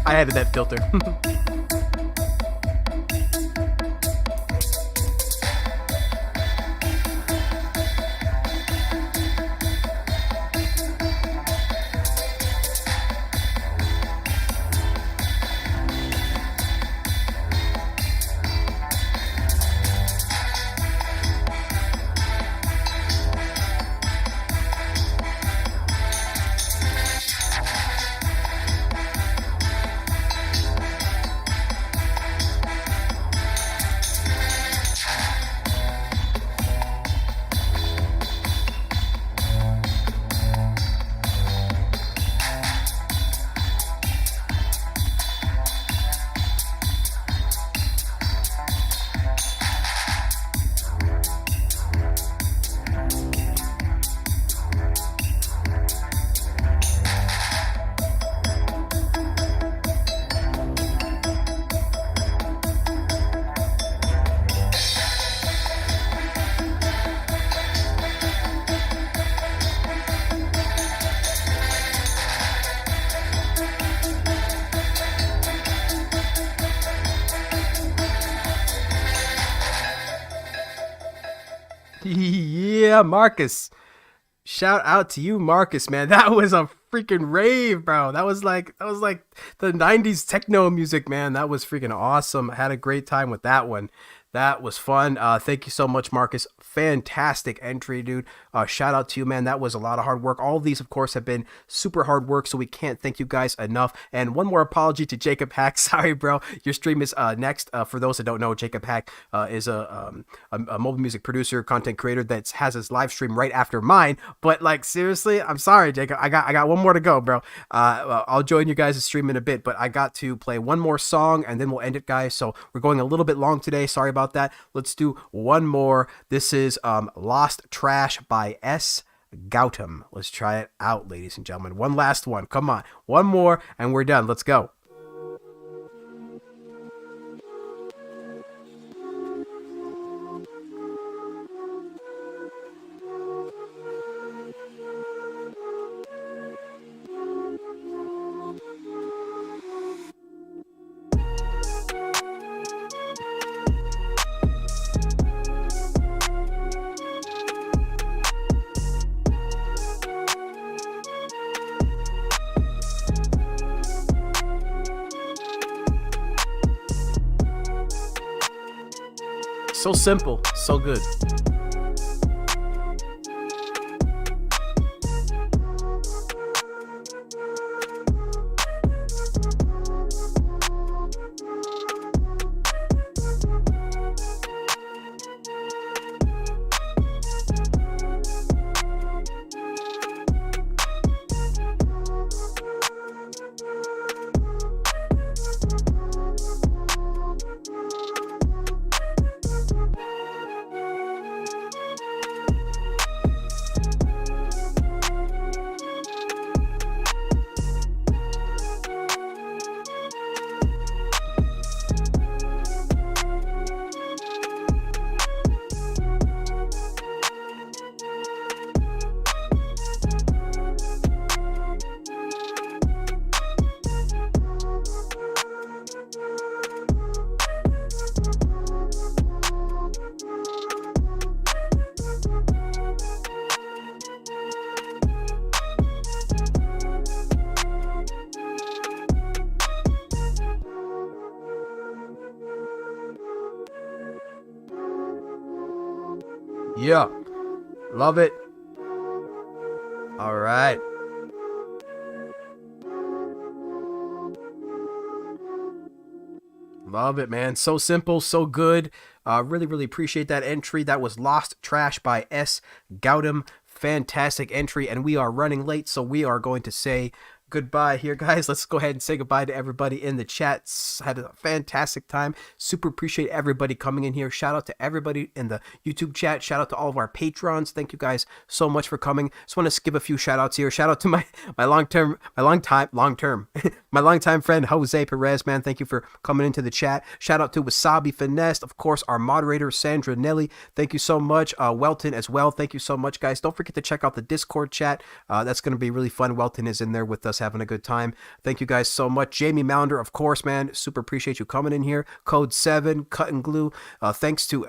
I added that filter. yeah, Marcus. Shout out to you, Marcus, man. That was a freaking rave, bro. That was like the 90s techno music, man. That was freaking awesome. I had a great time with that one. That was fun. Thank you so much, Marcus. Fantastic entry, dude. Shout out to you, man. That was a lot of hard work. All of these, of course, have been super hard work, so we can't thank you guys enough. And one more apology to Jacob Hack. Sorry, bro. Your stream is next. For those that don't know, Jacob Hack is a mobile music producer, content creator that has his live stream right after mine. But like, seriously, I'm sorry, Jacob. I got one more to go, bro. I'll join you guys' stream in a bit, but I got to play one more song and then we'll end it, guys. So we're going a little bit long today. Sorry about that. Let's do one more. This is Lost Trash by S. Gautam. Let's try it out, ladies and gentlemen. One last one. Come on. One more and we're done. Let's go. So simple, so good. Yeah, love it. All right. Love it, man. So simple, so good. Really appreciate that entry. That was Lost Trash by S. Gautam. Fantastic entry, and we are running late, so we are going to say goodbye here, guys. Let's go ahead and say goodbye to everybody in the chat. Had a fantastic time. Super appreciate everybody coming in here. Shout out to everybody in the YouTube chat. Shout out to all of our patrons. Thank you guys so much for coming. Just want to give a few shout outs here. Shout out to my long-time friend Jose Perez, man. Thank you for coming into the chat. Shout out to Wasabi Finesse, of course, our moderator Sandra Nelly. Thank you so much. Welton as well. Thank you so much, guys. Don't forget to check out the Discord chat. That's going to be really fun. Welton is in there with us having a good time. Thank you guys so much. Jamie Maunder, of course, man. Super appreciate you coming in here. Code 7, Cut and Glue. Thanks to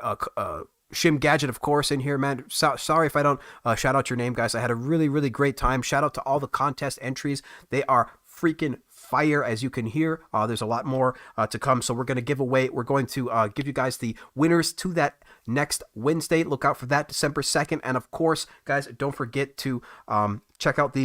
Shim Gadget, of course, in here, man. Sorry if I don't shout out your name, guys. I had a really great time. Shout out to all the contest entries. They are freaking fire, as you can hear. There's a lot more to come, so we're going to give you guys the winners to that next Wednesday. Look out for that, December 2nd. And of course, guys, don't forget to check out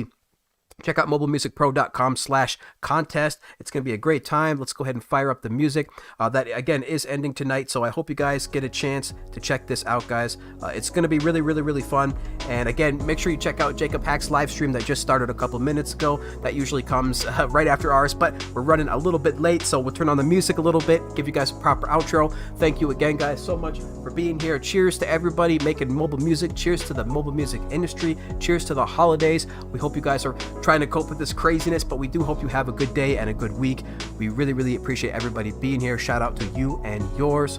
mobilemusicpro.com/contest. It's going to be a great time. Let's go ahead and fire up the music. That, again, is ending tonight, so I hope you guys get a chance to check this out, guys. It's going to be really fun. And again, make sure you check out Jacob Hack's live stream that just started a couple minutes ago. That usually comes right after ours, but we're running a little bit late, so we'll turn on the music a little bit, give you guys a proper outro. Thank you again, guys, so much for being here. Cheers to everybody making mobile music. Cheers to the mobile music industry. Cheers to the holidays. We hope you guys are trying to cope with this craziness, but we do hope you have a good day and a good week. We really appreciate everybody being here. Shout out to you and yours.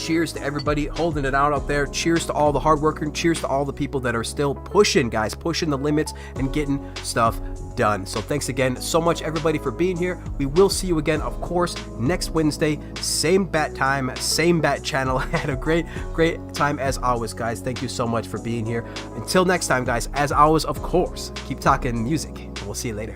cheers to everybody holding it out there. Cheers to all the hard workers. Cheers to all the people that are still pushing, guys, pushing the limits and getting stuff done. So thanks again so much, everybody, for being here. We will see you again, of course, next Wednesday, same bat time, same bat channel. I had a great time as always, guys. Thank you so much for being here. Until next time, guys, as always, of course, keep talking music, and we'll see you later.